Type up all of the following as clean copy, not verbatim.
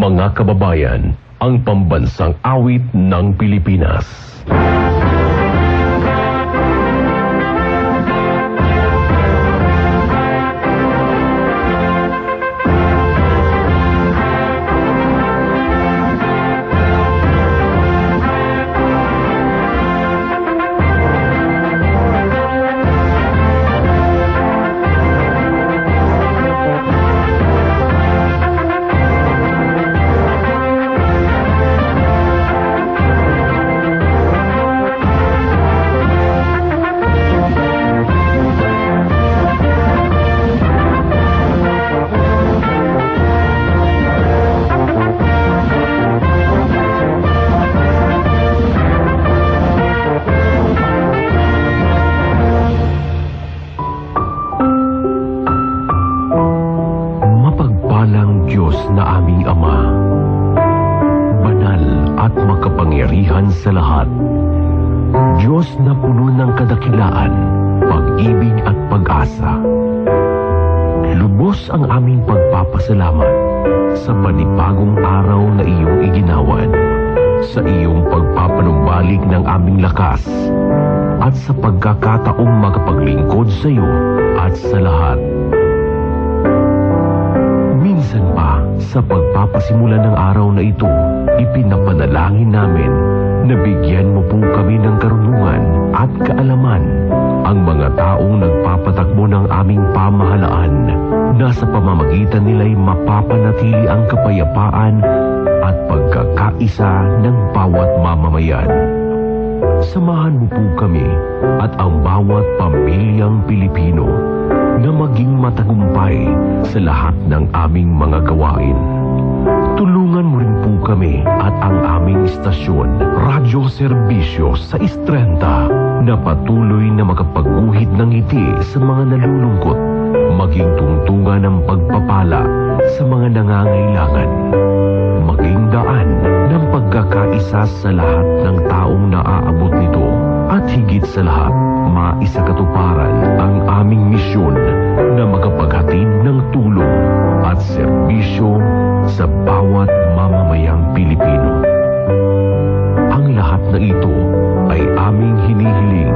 Mga kababayan, ang pambansang awit ng Pilipinas. Sa lahat, Diyos na puno ng kadakilaan, pag-ibig at pag-asa. Lubos ang aming pagpapasalamat sa panibagong araw na iyong iginawad, sa iyong pagpapanumbalik ng aming lakas, at sa pagkakataong makapaglingkod sa iyo at sa lahat. Minsan pa, sa pagpapasimula ng araw na ito, ipinapanalangin namin na bigyan mo po kami ng karunungan at kaalaman ang mga taong nagpapatakbo ng aming pamahalaan na sa pamamagitan nila'y mapapanatili ang kapayapaan at pagkakaisa ng bawat mamamayan. Samahan mo po kami at ang bawat pamilyang Pilipino na maging matagumpay sa lahat ng aming mga gawain. Tulungan mo rin po kami at ang aming istasyon, Radyo Serbisyo sa 630 na patuloy na makapag-uhid ng ngiti sa mga nalulungkot, maging tungtungan ng pagpapala sa mga nangangailangan, maging daan ng pagkakaisa sa lahat ng taong naaabot nito, at higit sa lahat, maisakatuparan ang aming misyon na makapaghatid ng tulong at serbisyo sa bawat mamamayang Pilipino. Ang lahat na ito ay aming hinihiling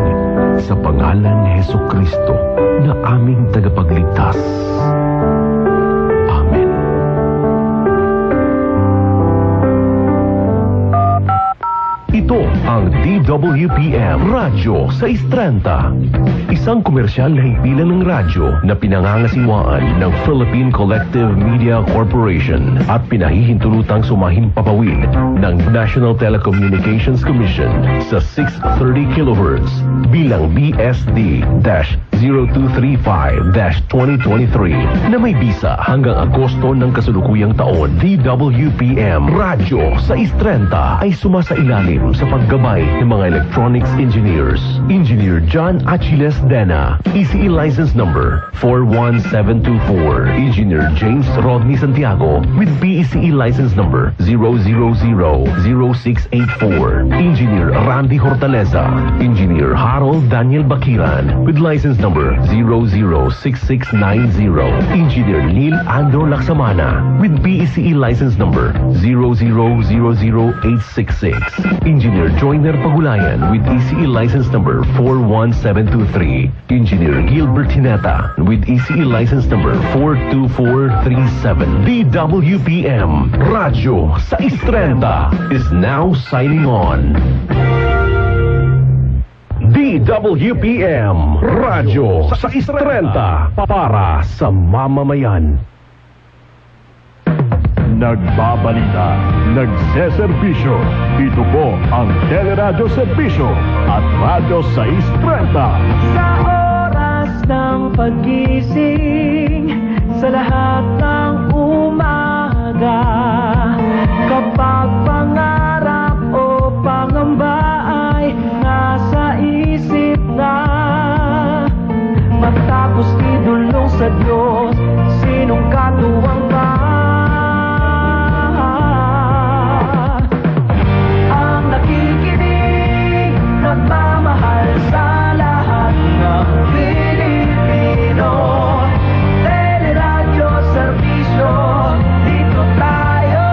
sa pangalan ni Hesukristo na aming tagapagligtas. Amen. Ito ang DWPM Radyo sa 630. Isang komersyal na himpilan ng radyo na pinangangasiwaan ng Philippine Collective Media Corporation at pinahihintulutang sumahimpapawid ng National Telecommunications Commission sa 630 kHz bilang BSD-0235-2023 na may bisa hanggang Agosto ng kasulukuyang taon. DWPM Radyo sa 630 ay sumasailalim sa paggabay ng mga electronics engineers. Engineer John Achilles Dena, ECE license number 41724. Engineer James Rodney Santiago with PECE license number 0000684. Engineer Randy Hortaleza. Engineer Harold Daniel Bakiran with license number 006690. Engineer Neil Andro Laksamana with PECE license number 0000866. Engineer Joyner Pagulayan with ECE license number 41723. Engineer Gilbert Hineta with ECE license number 42437. DWPM Radyo sa 630 is now signing on. DWPM Radyo sa 630 para sa mamamayan. Nagbabalita, nagseserbisyo. Ito po ang Teleradyo Serbisyo at Radyo 630. Sa oras ng paggising, sa lahat ng umaga, kapag pangarap o pangamba ay nasa isip na, matapos idulong sa Diyos, sinong katuwang ka? Nagmamahal sa lahat ng Pilipino. Teleradyo Serbisyo, dito tayo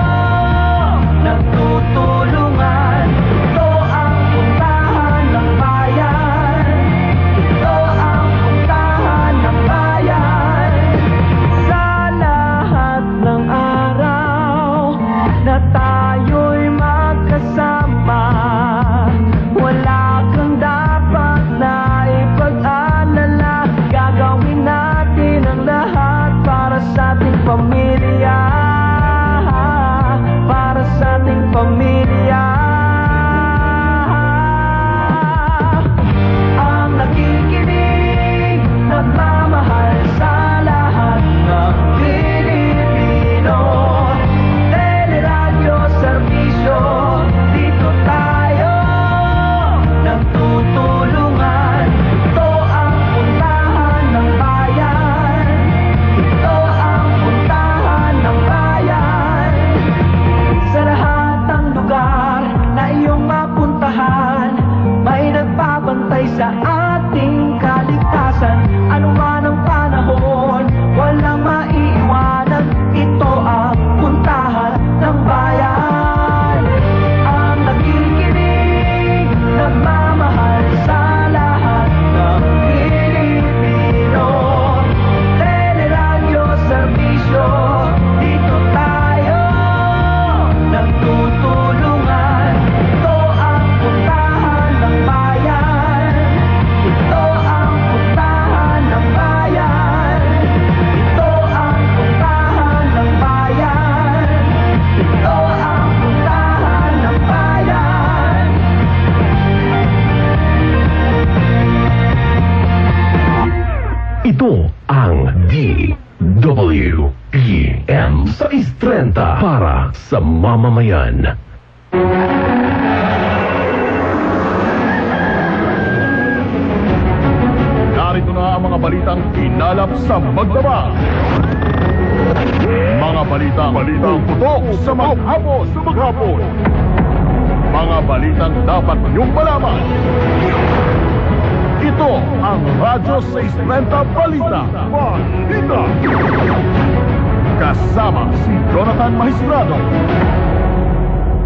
sa ating kaligtasan. Ano man ang panahon, walang maiiwanan. Ito ang puntahan ng bayan. Ang nakikinig, nagmamahal sa lahat ng Pilipino. Teleradyo Serbisyo, dito tayo nagtutulungan. Ito ang puntahan ng bayan. Ito ang puntahan ng bayan. Ito ang puntahan ng bayan. Ito ang puntahan ng bayan. Ito ang DWPM 630 para sa mamamayan. Narito na ang mga balitang kinalap sa magdamag. Mga balitang putok sa maghapon. Mga balitang dapat niyong malaman. Ito ang Radyo 630 Balita. Kasama si Jonathan Magistrado,